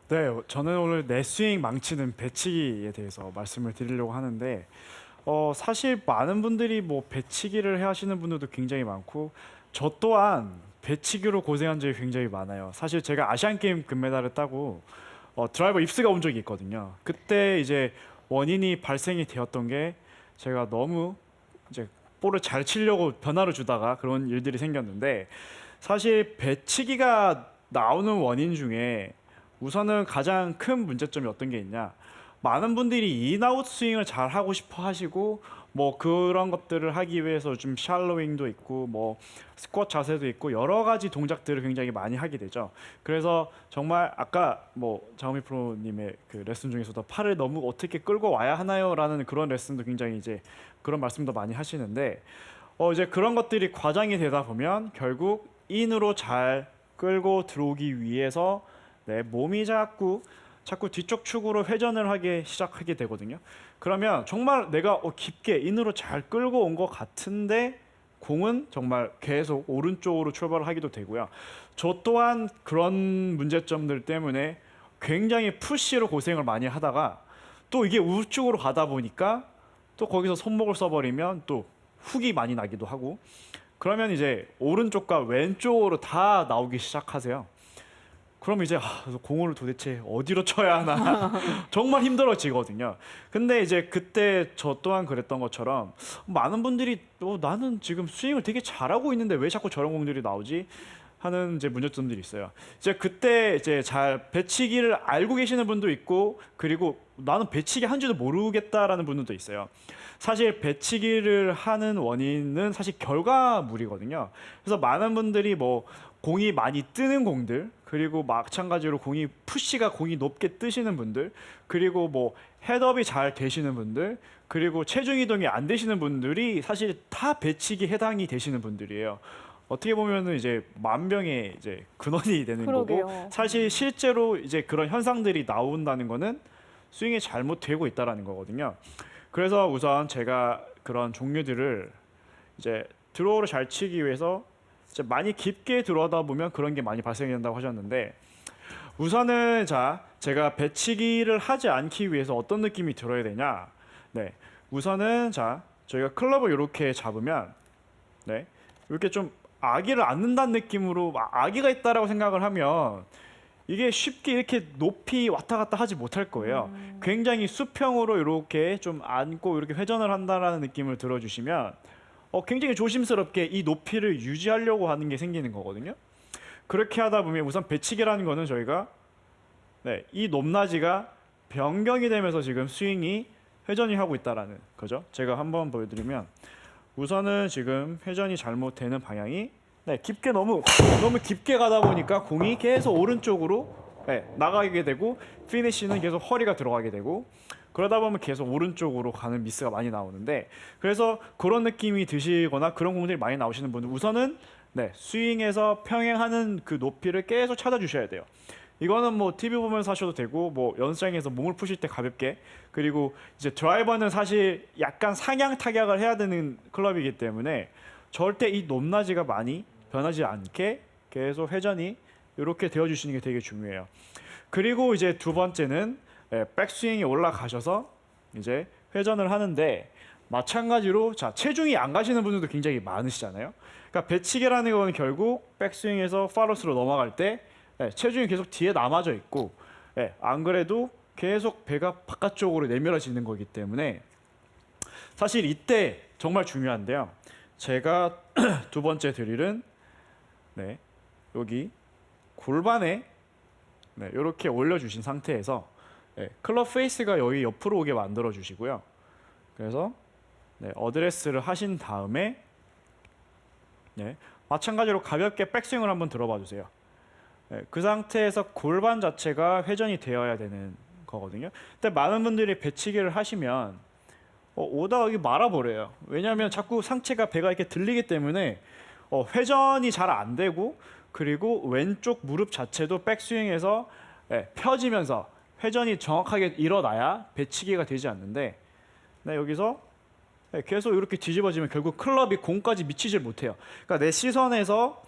네, 저는 오늘 내 스윙 망치는 배치기에 대해서 말씀을 드리려고 하는데 사실 많은 분들이 뭐 배치기를 해 하시는 분들도 굉장히 많고 저 또한 배치기로 고생한 적이 굉장히 많아요. 사실 제가 아시안 게임 금메달을 따고 드라이버 입스가 온 적이 있거든요. 그때 이제 원인이 발생이 되었던 게 제가 너무 이제 볼을 잘 치려고 변화를 주다가 그런 일들이 생겼는데 사실 배치기가 나오는 원인 중에 우선은 가장 큰 문제점이 어떤 게 있냐? 많은 분들이 인아웃 스윙을 잘 하고 싶어 하시고 뭐 그런 것들을 하기 위해서 좀 샬로잉도 있고 뭐 스쿼트 자세도 있고 여러 가지 동작들을 굉장히 많이 하게 되죠. 그래서 정말 아까 뭐 자오미 프로님의 그 레슨 중에서도 팔을 너무 어떻게 끌고 와야 하나요라는 그런 레슨도 굉장히 이제 그런 말씀도 많이 하시는데 이제 그런 것들이 과장이 되다 보면 결국 인으로 잘 끌고 들어오기 위해서 내 몸이 자꾸 뒤쪽 축으로 회전을 하게 시작하게 되거든요. 그러면 정말 내가 깊게 인으로 잘 끌고 온 것 같은데 공은 정말 계속 오른쪽으로 출발을 하기도 되고요. 저 또한 그런 문제점들 때문에 굉장히 푸시로 고생을 많이 하다가 또 이게 우측으로 가다 보니까 또 거기서 손목을 써버리면 또 훅이 많이 나기도 하고 그러면 이제 오른쪽과 왼쪽으로 다 나오기 시작하세요. 그럼 이제 공을 도대체 어디로 쳐야 하나 정말 힘들어지거든요. 근데 이제 그때 저 또한 그랬던 것처럼 많은 분들이 나는 지금 스윙을 되게 잘하고 있는데 왜 자꾸 저런 공들이 나오지? 하는 이제 문제점들이 있어요. 이제 그때 이제 잘 배치기를 알고 계시는 분도 있고 그리고 나는 배치기 한지도 모르겠다라는 분들도 있어요. 사실 배치기를 하는 원인은 사실 결과물이거든요. 그래서 많은 분들이 뭐 공이 많이 뜨는 공들 그리고 마찬가지로 공이 높게 뜨시는 분들 그리고 뭐 헤드업이 잘 되시는 분들 그리고 체중 이동이 안 되시는 분들이 사실 다 배치기 해당이 되시는 분들이에요. 어떻게 보면은 이제 만병의 이제 근원이 되는 거고 그러게요. 사실 실제로 이제 그런 현상들이 나온다는 거는 스윙이 잘못되고 있다라는 거거든요. 그래서 우선 제가 그런 종류들을 이제 드로우를 잘 치기 위해서 이제 많이 깊게 들어가다 보면 그런 게 많이 발생이 된다고 하셨는데 우선은 자 제가 배치기를 하지 않기 위해서 어떤 느낌이 들어야 되냐? 네, 우선은 자 저희가 클럽을 이렇게 잡으면 네 이렇게 좀 아기를 앉는다는 느낌으로 아기가 있다라고 생각을 하면 이게 쉽게 이렇게 높이 왔다 갔다 하지 못할 거예요. 굉장히 수평으로 이렇게 좀 앉고 이렇게 회전을 한다라는 느낌을 들어주시면 굉장히 조심스럽게 이 높이를 유지하려고 하는 게 생기는 거거든요. 그렇게 하다 보면 우선 배치기라는 거는 저희가 이 높낮이가 변경이 되면서 지금 스윙이 회전이 하고 있다라는 거죠. 제가 한번 보여드리면 우선은 지금 회전이 잘못되는 방향이 깊게 너무 깊게 가다 보니까 공이 계속 오른쪽으로 나가게 되고 피니시는 계속 허리가 들어가게 되고 그러다 보면 계속 오른쪽으로 가는 미스가 많이 나오는데 그래서 그런 느낌이 드시거나 그런 공들이 많이 나오시는 분은 우선은 스윙에서 평행하는 그 높이를 계속 찾아주셔야 돼요. 이거는 뭐 TV 보면서 하셔도 되고 뭐 연습장에서 몸을 푸실 때 가볍게 그리고 이제 드라이버는 사실 약간 상향 타격을 해야 되는 클럽이기 때문에 절대 이 높낮이가 많이 변하지 않게 계속 회전이 이렇게 되어 주시는 게 되게 중요해요. 그리고 이제 두 번째는 백스윙이 올라가셔서 이제 회전을 하는데 마찬가지로 자 체중이 안 가시는 분들도 굉장히 많으시잖아요. 그러니까 배치기라는 거는 결국 백스윙에서 팔로스로 넘어갈 때 체중이 계속 뒤에 남아져 있고 안 그래도 계속 배가 바깥쪽으로 내밀어지는 거기 때문에 사실 이때 정말 중요한데요. 제가 두 번째 드릴은 여기 골반에 이렇게 올려주신 상태에서 클럽 페이스가 여기 옆으로 오게 만들어 주시고요. 그래서 어드레스를 하신 다음에 마찬가지로 가볍게 백스윙을 한번 들어봐 주세요. 그 상태에서 골반 자체가 회전이 되어야 되는 거거든요. 근데 많은 분들이 배치기를 하시면 오다가 여기 말아버려요. 왜냐하면 자꾸 상체가 배가 이렇게 들리기 때문에 회전이 잘 안 되고 그리고 왼쪽 무릎 자체도 백스윙에서 펴지면서 회전이 정확하게 일어나야 배치기가 되지 않는데 여기서 계속 이렇게 뒤집어지면 결국 클럽이 공까지 미치질 못해요. 그러니까 내 시선에서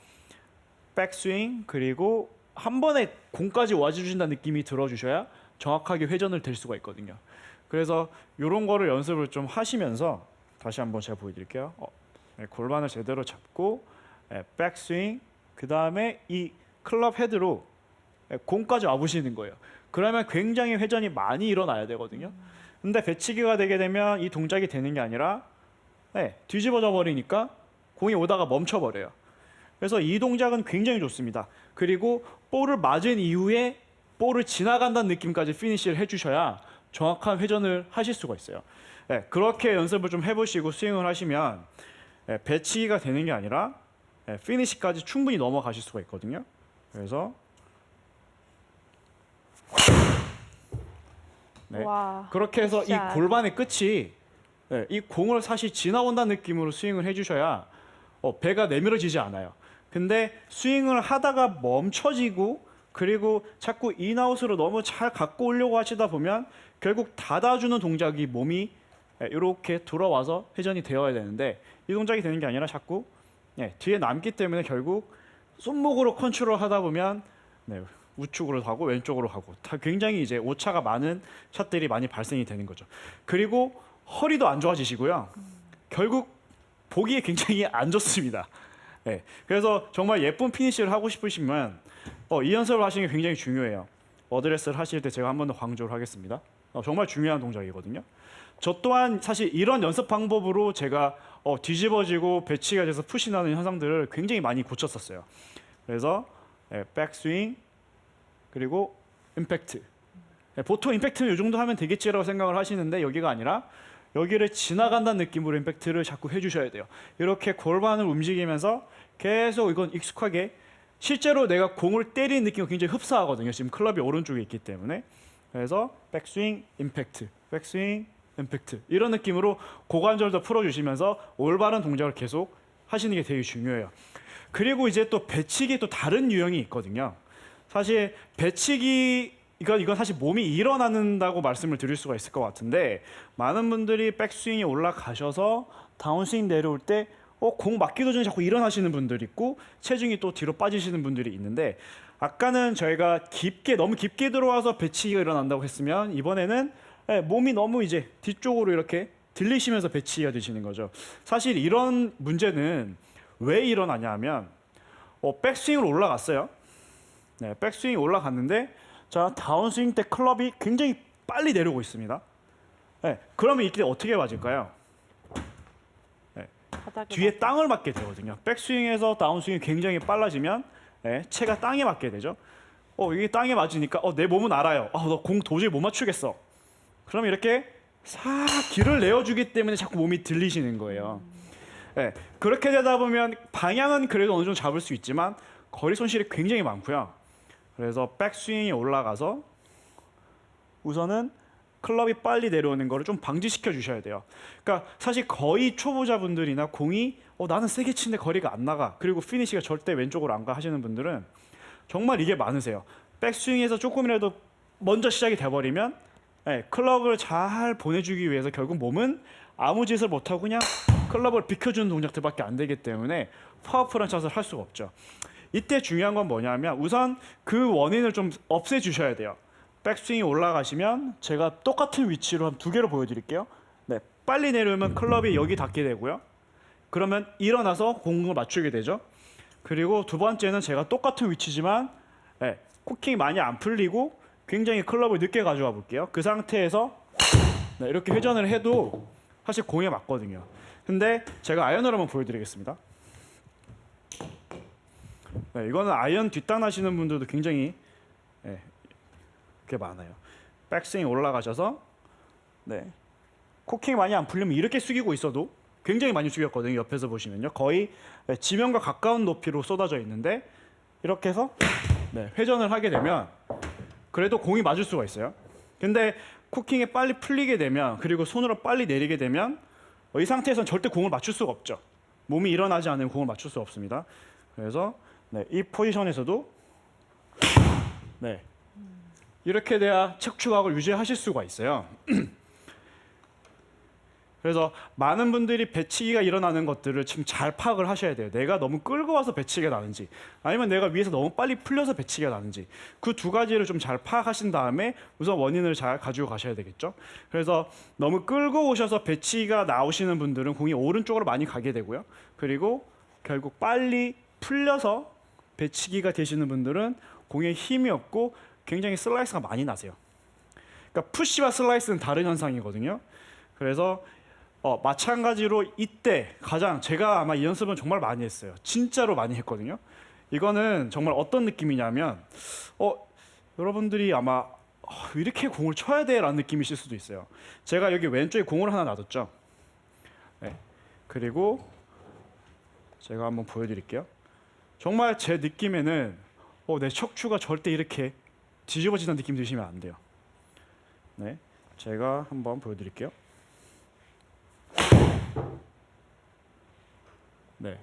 백스윙 그리고 한 번에 공까지 와주신다는 느낌이 들어주셔야 정확하게 회전을 될 수가 있거든요. 그래서 이런 거를 연습을 좀 하시면서 다시 한번 제가 보여드릴게요. 네, 골반을 제대로 잡고 백스윙, 그 다음에 이 클럽 헤드로 공까지 와보시는 거예요. 그러면 굉장히 회전이 많이 일어나야 되거든요. 근데 배치기가 되게 되면 이 동작이 되는 게 아니라 뒤집어져 버리니까 공이 오다가 멈춰버려요. 그래서 이 동작은 굉장히 좋습니다. 그리고 볼을 맞은 이후에 볼을 지나간다는 느낌까지 피니시를 해주셔야 정확한 회전을 하실 수가 있어요. 그렇게 연습을 좀 해보시고 스윙을 하시면 배치기가 되는 게 아니라 피니시까지 충분히 넘어가실 수가 있거든요. 그래서 와, 그렇게 해서 이 굿샷. 골반의 끝이 이 공을 사실 지나온다는 느낌으로 스윙을 해주셔야 배가 내밀어지지 않아요. 근데 스윙을 하다가 멈춰지고 그리고 자꾸 인아웃으로 너무 잘 갖고 오려고 하시다 보면 결국 닫아주는 동작이 몸이 이렇게 돌아와서 회전이 되어야 되는데 이 동작이 되는 게 아니라 자꾸 뒤에 남기 때문에 결국 손목으로 컨트롤 하다 보면 우측으로 가고 왼쪽으로 가고 다 굉장히 이제 오차가 많은 샷들이 많이 발생이 되는 거죠. 그리고 허리도 안 좋아지시고요. 결국 보기에 굉장히 안 좋습니다. 그래서 정말 예쁜 피니시를 하고 싶으시면 이 연습을 하시는 게 굉장히 중요해요. 어드레스를 하실 때 제가 한 번 더 강조를 하겠습니다. 정말 중요한 동작이거든요. 저 또한 사실 이런 연습 방법으로 제가 뒤집어지고 배치가 돼서 푸시 나는 현상들을 굉장히 많이 고쳤었어요. 그래서 백스윙 그리고 임팩트. 보통 임팩트는 이 정도 하면 되겠지라고 생각을 하시는데 여기가 아니라 여기를 지나간다는 느낌으로 임팩트를 자꾸 해주셔야 돼요. 이렇게 골반을 움직이면서 계속 이건 익숙하게 실제로 내가 공을 때리는 느낌을 굉장히 흡사하거든요. 지금 클럽이 오른쪽에 있기 때문에. 그래서 백스윙, 임팩트, 백스윙, 임팩트 이런 느낌으로 고관절도 풀어주시면서 올바른 동작을 계속 하시는 게 되게 중요해요. 그리고 이제 또 배치기 또 다른 유형이 있거든요. 사실 배치기 이건 사실 몸이 일어나는다고 말씀을 드릴 수가 있을 것 같은데 많은 분들이 백스윙이 올라가셔서 다운스윙 내려올 때 공 맞기도 전에 자꾸 일어나시는 분들이 있고 체중이 또 뒤로 빠지시는 분들이 있는데 아까는 저희가 너무 깊게 들어와서 배치기가 일어난다고 했으면 이번에는 몸이 너무 이제 뒤쪽으로 이렇게 들리시면서 배치기가 되시는 거죠. 사실 이런 문제는 왜 일어나냐 하면 백스윙으로 올라갔어요. 백스윙이 올라갔는데 자 다운스윙 때 클럽이 굉장히 빨리 내려오고 있습니다. 그러면 이때 어떻게 맞을까요? 뒤에 땅을 맞게 되거든요. 백스윙에서 다운스윙이 굉장히 빨라지면 채가 땅에 맞게 되죠. 이게 땅에 맞으니까 내 몸은 알아요. 너 공 도저히 못 맞추겠어. 그럼 이렇게 싹 길을 내어주기 때문에 자꾸 몸이 들리시는 거예요. 그렇게 되다 보면 방향은 그래도 어느 정도 잡을 수 있지만 거리 손실이 굉장히 많고요. 그래서 백스윙이 올라가서 우선은 클럽이 빨리 내려오는 거를 좀 방지시켜 주셔야 돼요. 그러니까 사실 거의 초보자분들이나 공이 나는 세게 치는데 거리가 안 나가 그리고 피니시가 절대 왼쪽으로 안 가 하시는 분들은 정말 이게 많으세요. 백스윙에서 조금이라도 먼저 시작이 돼버리면 클럽을 잘 보내주기 위해서 결국 몸은 아무 짓을 못하고 그냥 클럽을 비켜주는 동작들밖에 안 되기 때문에 파워풀한 샷을 할 수가 없죠. 이때 중요한 건 뭐냐면 우선 그 원인을 좀 없애주셔야 돼요. 백스윙이 올라가시면 제가 똑같은 위치로 한 두 개로 보여드릴게요. 빨리 내려오면 클럽이 여기 닿게 되고요. 그러면 일어나서 공을 맞추게 되죠. 그리고 두 번째는 제가 똑같은 위치지만 코킹이 많이 안 풀리고 굉장히 클럽을 늦게 가져와 볼게요. 그 상태에서 이렇게 회전을 해도 사실 공에 맞거든요. 근데 제가 아이언으로 한번 보여드리겠습니다. 이거는 아이언 뒷땅 나시는 분들도 굉장히 꽤 많아요. 백스윙 올라가셔서 코킹이 많이 안 풀리면 이렇게 숙이고 있어도 굉장히 많이 숙였거든요. 옆에서 보시면요. 거의 지면과 가까운 높이로 쏟아져 있는데 이렇게 해서 회전을 하게 되면 그래도 공이 맞을 수가 있어요. 근데 코킹이 빨리 풀리게 되면 그리고 손으로 빨리 내리게 되면 이 상태에서는 절대 공을 맞출 수가 없죠. 몸이 일어나지 않으면 공을 맞출 수 없습니다. 그래서 이 포지션에서도 이렇게 돼야 척추각을 유지하실 수가 있어요. 그래서 많은 분들이 배치기가 일어나는 것들을 지금 잘 파악을 하셔야 돼요. 내가 너무 끌고 와서 배치기가 나는지, 아니면 내가 위에서 너무 빨리 풀려서 배치기가 나는지, 그 두 가지를 좀 잘 파악하신 다음에 우선 원인을 잘 가지고 가셔야 되겠죠. 그래서 너무 끌고 오셔서 배치기가 나오시는 분들은 공이 오른쪽으로 많이 가게 되고요. 그리고 결국 빨리 풀려서 배치기가 되시는 분들은 공에 힘이 없고 굉장히 슬라이스가 많이 나세요. 그러니까 푸시와 슬라이스는 다른 현상이거든요. 그래서 마찬가지로 이때 가장 제가 아마 이 연습은 정말 많이 했어요. 진짜로 많이 했거든요. 이거는 정말 어떤 느낌이냐면 여러분들이 아마 이렇게 공을 쳐야 돼라는 느낌이실 수도 있어요. 제가 여기 왼쪽에 공을 하나 놔뒀죠. 네. 그리고 제가 한번 보여드릴게요. 정말 제 느낌에는 내 척추가 절대 이렇게 뒤집어지는 느낌 드시면 안 돼요. 네, 제가 한번 보여드릴게요. 네,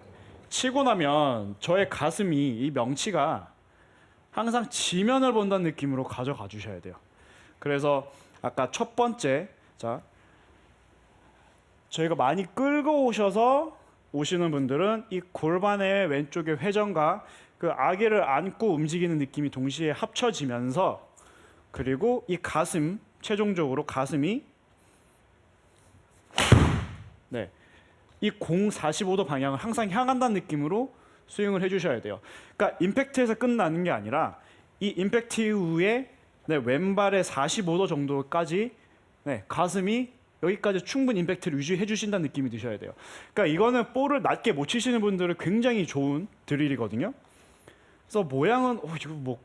치고 나면 저의 가슴이 이 명치가 항상 지면을 본다는 느낌으로 가져가 주셔야 돼요. 그래서 아까 첫 번째, 자, 저희가 많이 끌고 오셔서 오시는 분들은 이 골반의 왼쪽의 회전과 그 아기를 안고 움직이는 느낌이 동시에 합쳐지면서, 그리고 이 가슴, 최종적으로 가슴이 네, 이 공 45도 방향을 항상 향한다는 느낌으로 스윙을 해주셔야 돼요. 그러니까 임팩트에서 끝나는 게 아니라 이 임팩트 이후에 왼발의 45도 정도까지 가슴이 여기까지 충분 임팩트를 유지해 주신다는 느낌이 드셔야 돼요. 그러니까 이거는 볼을 낮게 못 치시는 분들은 굉장히 좋은 드릴이거든요. 그래서 모양은 이거 뭐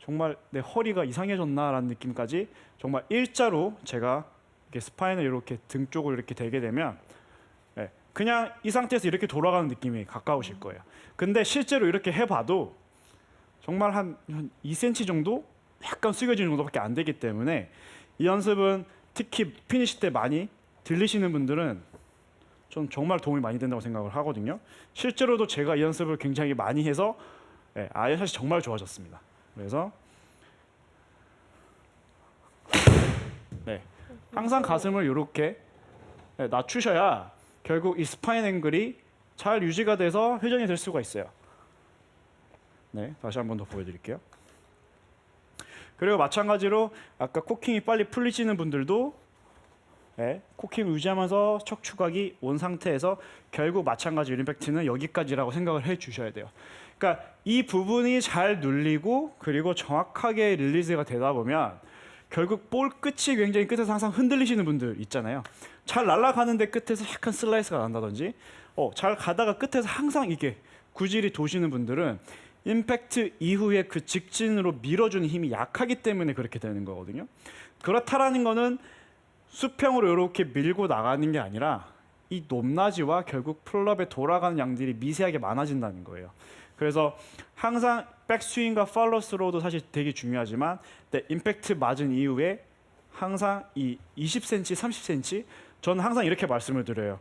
정말 내 허리가 이상해졌나라는 느낌까지 정말 일자로 제가 이렇게 스파인을 이렇게 등 쪽을 이렇게 대게 되면 그냥 이 상태에서 이렇게 돌아가는 느낌이 가까우실 거예요. 근데 실제로 이렇게 해봐도 정말 한 2cm 정도 약간 숙여지는 정도밖에 안 되기 때문에 이 연습은 특히 피니시 때 많이 들리시는 분들은 전 정말 도움이 많이 된다고 생각을 하거든요. 실제로도 제가 이 연습을 굉장히 많이 해서 아이언샷이 정말 좋아졌습니다. 그래서 항상 가슴을 이렇게 낮추셔야 결국 이 스파인 앵글이 잘 유지가 돼서 회전이 될 수가 있어요. 다시 한 번 더 보여드릴게요. 그리고 마찬가지로 아까 코킹이 빨리 풀리시는 분들도 코킹을 유지하면서 척추각이 온 상태에서 결국 마찬가지로 임팩트는 여기까지라고 생각을 해 주셔야 돼요. 그러니까 이 부분이 잘 눌리고 그리고 정확하게 릴리즈가 되다 보면 결국 볼 끝이 굉장히 끝에서 항상 흔들리시는 분들 있잖아요. 잘 날아가는데 끝에서 약간 슬라이스가 난다든지 잘 가다가 끝에서 항상 이게 구질이 도시는 분들은 임팩트 이후에 그 직진으로 밀어주는 힘이 약하기 때문에 그렇게 되는 거거든요. 그렇다라는 거는 수평으로 이렇게 밀고 나가는 게 아니라 이 높낮이와 결국 풀업에 돌아가는 양들이 미세하게 많아진다는 거예요. 그래서 항상 백스윙과 팔로우 스로우도 사실 되게 중요하지만 임팩트 맞은 이후에 항상 이 20cm, 30cm 저는 항상 이렇게 말씀을 드려요.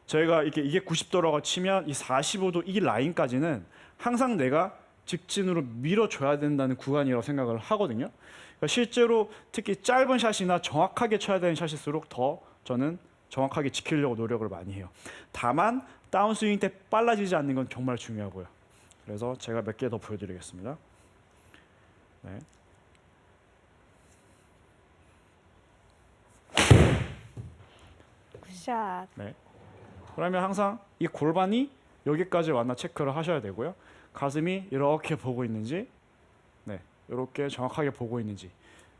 저희가 이게 90도라고 치면 이 45도 이 라인까지는 항상 내가 직진으로 밀어줘야 된다는 구간이라고 생각을 하거든요. 그러니까 실제로 특히 짧은 샷이나 정확하게 쳐야 되는 샷일수록 더 저는 정확하게 지키려고 노력을 많이 해요. 다만 다운스윙 때 빨라지지 않는 건 정말 중요하고요. 그래서 제가 몇 개 더 보여드리겠습니다. 굿샷. 그러면 항상 이 골반이 여기까지 왔나 체크를 하셔야 되고요. 가슴이 이렇게 보고 있는지, 이렇게 정확하게 보고 있는지,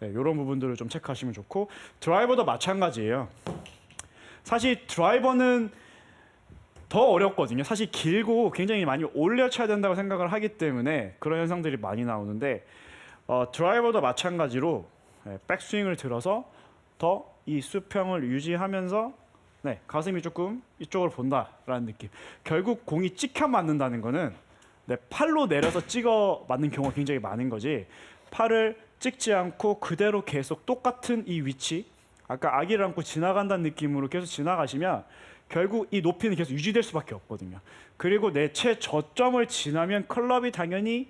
이런 부분들을 좀 체크하시면 좋고, 드라이버도 마찬가지예요. 사실 드라이버는 더 어렵거든요. 사실 길고 굉장히 많이 올려 쳐야 된다고 생각을 하기 때문에 그런 현상들이 많이 나오는데 드라이버도 마찬가지로 백스윙을 들어서 더 이 수평을 유지하면서 가슴이 조금 이쪽을 본다라는 느낌. 결국 공이 찍혀 맞는다는 거는 팔로 내려서 찍어 맞는 경우가 굉장히 많은 거지, 팔을 찍지 않고 그대로 계속 똑같은 이 위치, 아까 아기를 안고 지나간다는 느낌으로 계속 지나가시면 결국 이 높이는 계속 유지될 수밖에 없거든요. 그리고 내 최저점을 지나면 클럽이 당연히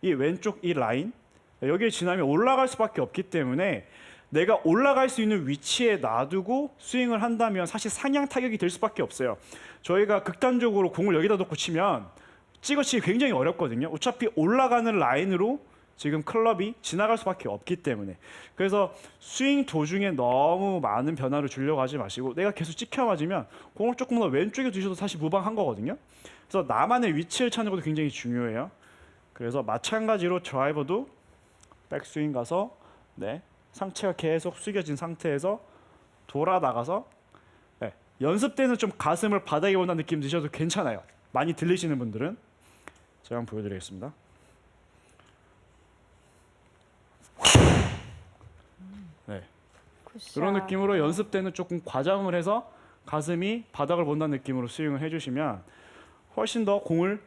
이 왼쪽 이 라인 여기를 지나면 올라갈 수밖에 없기 때문에 내가 올라갈 수 있는 위치에 놔두고 스윙을 한다면 사실 상향 타격이 될 수밖에 없어요. 저희가 극단적으로 공을 여기다 놓고 치면 찍어치기 굉장히 어렵거든요. 어차피 올라가는 라인으로 지금 클럽이 지나갈 수밖에 없기 때문에. 그래서 스윙 도중에 너무 많은 변화를 주려고 하지 마시고 내가 계속 찍혀 맞으면 공을 조금 더 왼쪽에 두셔도 사실 무방한 거거든요. 그래서 나만의 위치를 찾는 것도 굉장히 중요해요. 그래서 마찬가지로 드라이버도 백스윙 가서 네, 상체가 계속 숙여진 상태에서 돌아 나가서 네, 연습 때는 좀 가슴을 바닥에 본다는 느낌 드셔도 괜찮아요. 많이 들리시는 분들은 제가 한번 보여드리겠습니다. 네, 그런 느낌으로 연습 때는 조금 과장을 해서 가슴이 바닥을 본다는 느낌으로 스윙을 해주시면 훨씬 더 공을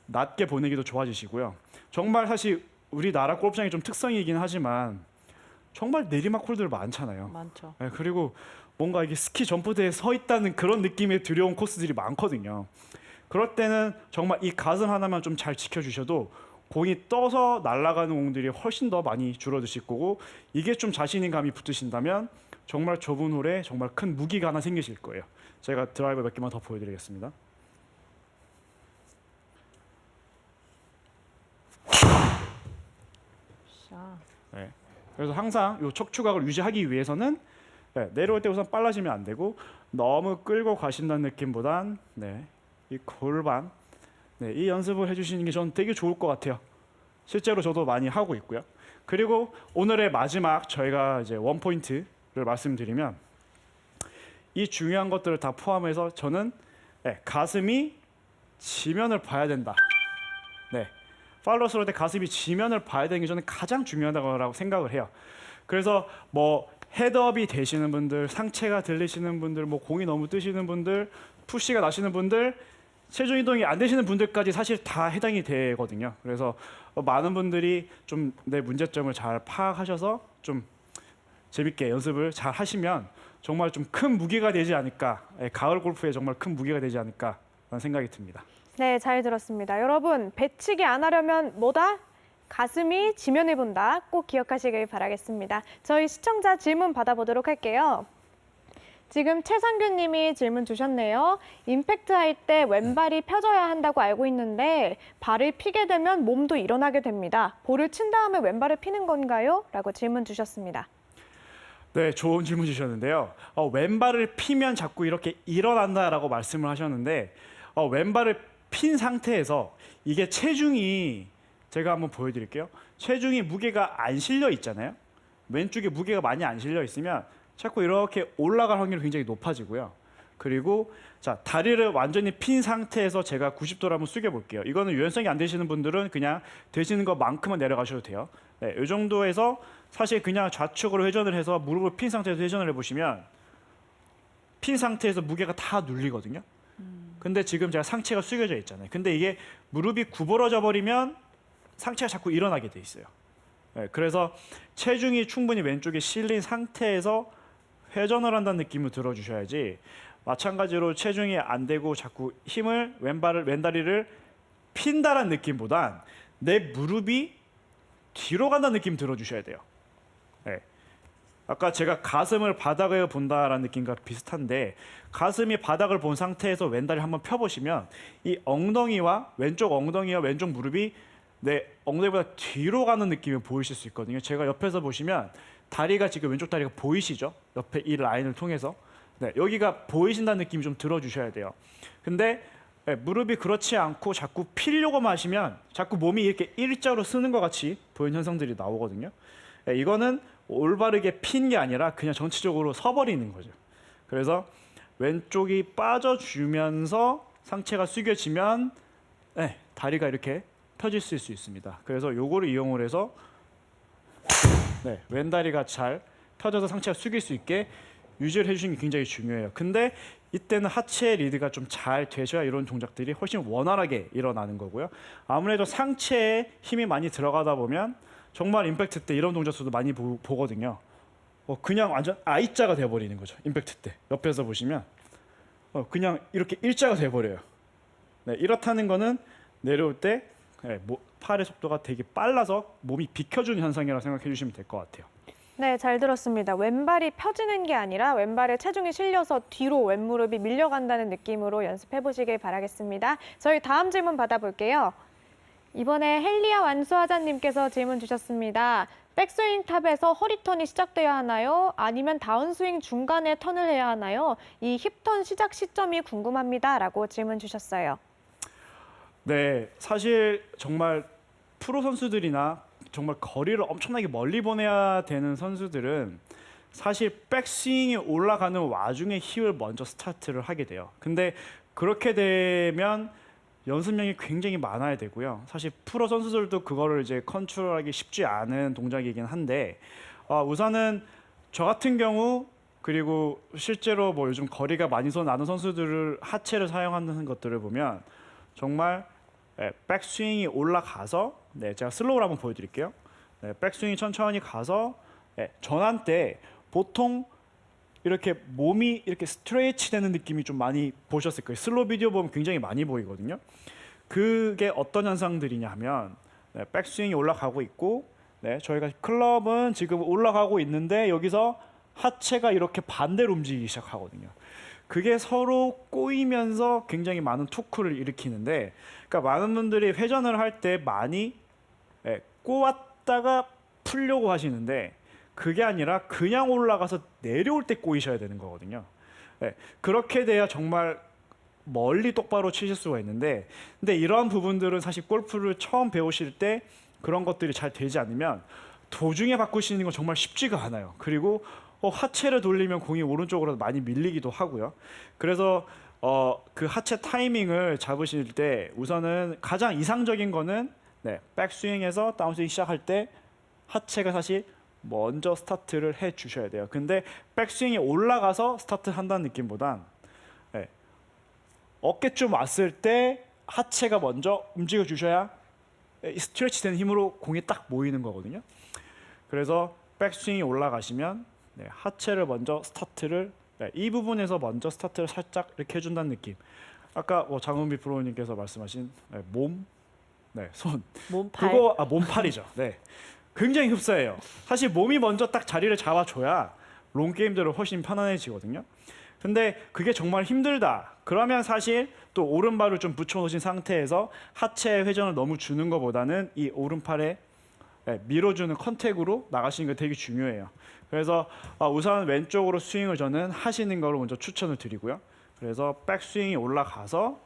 낮게 보내기도 좋아지시고요. 정말 사실 우리나라 골프장이 좀 특성이긴 하지만 정말 내리막 홀들 많잖아요. 많죠. 네, 그리고 뭔가 이게 스키 점프대에 서 있다는 그런 느낌의 두려운 코스들이 많거든요. 그럴 때는 정말 이 가슴 하나만 좀 잘 지켜주셔도 공이 떠서 날아가는 공들이 훨씬 더 많이 줄어드실 거고 이게 좀 자신감 감이 붙으신다면 정말 좁은 홀에 정말 큰 무기가 하나 생기실 거예요. 제가 드라이버 몇 개만 더 보여드리겠습니다. 네. 그래서 항상 이 척추각을 유지하기 위해서는 네, 내려올 때 우선 빨라지면 안 되고 너무 끌고 가신다는 느낌보단 네, 이 골반 네, 이 연습을 해주시는 게 저는 되게 좋을 것 같아요. 실제로 저도 많이 하고 있고요. 그리고 오늘의 마지막 저희가 이제 원 포인트를 말씀드리면 이 중요한 것들을 다 포함해서 저는 네, 가슴이 지면을 봐야 된다. 네, 팔로스로 때 가슴이 지면을 봐야 되는 게 저는 가장 중요하다고 생각을 해요. 그래서 뭐 헤드업이 되시는 분들, 상체가 들리시는 분들, 뭐 공이 너무 뜨시는 분들, 푸시가 나시는 분들, 체중 이동이 안 되시는 분들까지 사실 다 해당이 되거든요. 그래서 많은 분들이 좀 내 문제점을 잘 파악하셔서 좀 재밌게 연습을 잘 하시면 정말 좀 큰 무기가 되지 않을까, 가을 골프에 정말 큰 무기가 되지 않을까라는 생각이 듭니다. 네, 잘 들었습니다. 여러분, 배치기 안 하려면 뭐다? 가슴이 지면을 본다. 꼭 기억하시길 바라겠습니다. 저희 시청자 질문 받아보도록 할게요. 지금 최상균 님이 질문 주셨네요. 임팩트 할 때 왼발이 펴져야 한다고 알고 있는데 발을 피게 되면 몸도 일어나게 됩니다. 볼을 친 다음에 왼발을 피는 건가요? 라고 질문 주셨습니다. 네, 좋은 질문 주셨는데요. 왼발을 피면 자꾸 이렇게 일어난다라고 말씀을 하셨는데 왼발을 핀 상태에서 이게 체중이 제가 한번 보여드릴게요. 체중이 무게가 안 실려 있잖아요. 왼쪽에 무게가 많이 안 실려 있으면 자꾸 이렇게 올라갈 확률이 굉장히 높아지고요. 그리고 자, 다리를 완전히 핀 상태에서 제가 90도로 한번 숙여 볼게요. 이거는 유연성이 안 되시는 분들은 그냥 되시는 것만큼만 내려가셔도 돼요. 네, 이 정도에서 사실 그냥 좌측으로 회전을 해서 무릎을 핀 상태에서 회전을 해보시면 핀 상태에서 무게가 다 눌리거든요. 근데 지금 제가 상체가 숙여져 있잖아요. 근데 이게 무릎이 구부러져 버리면 상체가 자꾸 일어나게 돼 있어요. 네, 그래서 체중이 충분히 왼쪽에 실린 상태에서 회전을 한다는 느낌을 들어주셔야지 마찬가지로 체중이 안 되고 자꾸 힘을 왼다리를 핀다라는 느낌보단 내 무릎이 뒤로 간다는 느낌 들어주셔야 돼요. 네. 아까 제가 가슴을 바닥에 본다라는 느낌과 비슷한데 가슴이 바닥을 본 상태에서 왼다리 한번 펴보시면 이 엉덩이와 왼쪽 무릎이 내 엉덩이보다 뒤로 가는 느낌이 보이실 수 있거든요. 제가 옆에서 보시면 다리가 지금 왼쪽 다리가 보이시죠? 옆에 이 라인을 통해서 네, 여기가 보이신다는 느낌이 좀 들어주셔야 돼요. 근데 네, 무릎이 그렇지 않고 자꾸 피려고 하시면 자꾸 몸이 이렇게 일자로 쓰는 것 같이 보이는 현상들이 나오거든요. 네, 이거는 올바르게 핀 게 아니라 그냥 전체적으로 서버리는 거죠. 그래서 왼쪽이 빠져주면서 상체가 숙여지면 네, 다리가 이렇게 펴질 수 있습니다. 그래서 요거를 이용을 해서 네, 왼다리가 잘 펴져서 상체가 숙일 수 있게 유지를 해주시는 게 굉장히 중요해요. 근데 이때는 하체 리드가 좀 잘 되셔야 이런 동작들이 훨씬 원활하게 일어나는 거고요. 아무래도 상체에 힘이 많이 들어가다 보면 정말 임팩트 때 이런 동작수도 많이 보거든요. 그냥 완전 I자가 돼버리는 거죠. 임팩트 때 옆에서 보시면 그냥 이렇게 일자가 돼버려요. 네, 이렇다는 거는 내려올 때 팔의 속도가 되게 빨라서 몸이 비켜주는 현상이라고 생각해 주시면 될 것 같아요. 네, 잘 들었습니다. 왼발이 펴지는 게 아니라 왼발에 체중이 실려서 뒤로 왼무릎이 밀려간다는 느낌으로 연습해 보시길 바라겠습니다. 저희 다음 질문 받아볼게요. 이번에 헬리아 완수하자님께서 질문 주셨습니다. 백스윙 탑에서 허리 턴이 시작돼야 하나요? 아니면 다운스윙 중간에 턴을 해야 하나요? 이 힙턴 시작 시점이 궁금합니다. 라고 질문 주셨어요. 네, 사실 정말 프로 선수들이나 정말 거리를 엄청나게 멀리 보내야 되는 선수들은 사실 백스윙이 올라가는 와중에 힙을 먼저 스타트를 하게 돼요. 근데 그렇게 되면 연습량이 굉장히 많아야 되고요. 사실 프로 선수들도 그거를 이제 컨트롤하기 쉽지 않은 동작이긴 한데 우선은 저 같은 경우 그리고 실제로 뭐 요즘 거리가 많이 나는 선수들을 하체를 사용하는 것들을 보면 정말 백스윙이 올라가서 제가 슬로우로 한번 보여드릴게요. 백스윙이 천천히 가서 전환 때 보통 이렇게 몸이 이렇게 스트레치 되는 느낌이 좀 많이 보셨을 거예요. 슬로우 비디오 보면 굉장히 많이 보이거든요. 그게 어떤 현상들이냐 하면 백스윙이 올라가고 있고 저희가 클럽은 지금 올라가고 있는데 여기서 하체가 이렇게 반대로 움직이기 시작하거든요. 그게 서로 꼬이면서 굉장히 많은 토크를 일으키는데 그러니까 많은 분들이 회전을 할 때 많이 꼬았다가 풀려고 하시는데 그게 아니라 그냥 올라가서 내려올 때 꼬이셔야 되는 거거든요. 그렇게 돼야 정말 멀리 똑바로 치실 수가 있는데 근데 이러한 부분들은 사실 골프를 처음 배우실 때 그런 것들이 잘 되지 않으면 도중에 바꾸시는 건 정말 쉽지가 않아요. 그리고 하체를 돌리면 공이 오른쪽으로 많이 밀리기도 하고요. 그래서 그 하체 타이밍을 잡으실 때 우선은 가장 이상적인 거는 백스윙에서 다운스윙 시작할 때 하체가 사실 먼저 스타트를 해 주셔야 돼요. 근데 백스윙이 올라가서 스타트 한다는 느낌보단 어깨쯤 왔을 때 하체가 먼저 움직여 주셔야 스트레치 되는 힘으로 공이 딱 모이는 거거든요. 그래서 백스윙이 올라가시면 하체를 먼저 스타트를 이 부분에서 먼저 스타트를 살짝 이렇게 해준다는 느낌. 아까 뭐 장은비 프로님께서 말씀하신 몸, 손, 몸팔. 그거 몸팔이죠. 네, 굉장히 흡사해요. 사실 몸이 먼저 딱 자리를 잡아줘야 롱 게임들은 훨씬 편안해지거든요. 근데 그게 정말 힘들다. 그러면 사실 또 오른발을 좀 붙여놓으신 상태에서 하체 회전을 너무 주는 것보다는 이 오른팔에 밀어주는 컨택으로 나가시는 게 되게 중요해요. 그래서 우선 왼쪽으로 스윙을 저는 하시는 걸 먼저 추천을 드리고요. 그래서 백스윙이 올라가서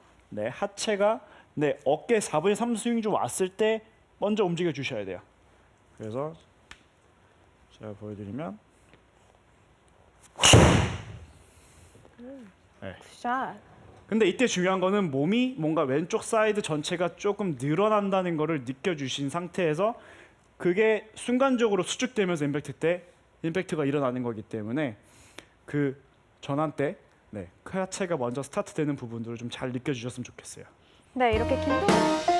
하체가 어깨 4분의 3 스윙 좀 왔을 때 먼저 움직여 주셔야 돼요. 그래서 제가 보여드리면 샷. 근데 이때 중요한 거는 몸이 뭔가 왼쪽 사이드 전체가 조금 늘어난다는 거를 느껴주신 상태에서 그게 순간적으로 수축되면서 임팩트가 일어나는 거기 때문에 그 전환 때 그 하체가 먼저 스타트되는 부분들을 좀 잘 느껴주셨으면 좋겠어요. 네, 이렇게 김동현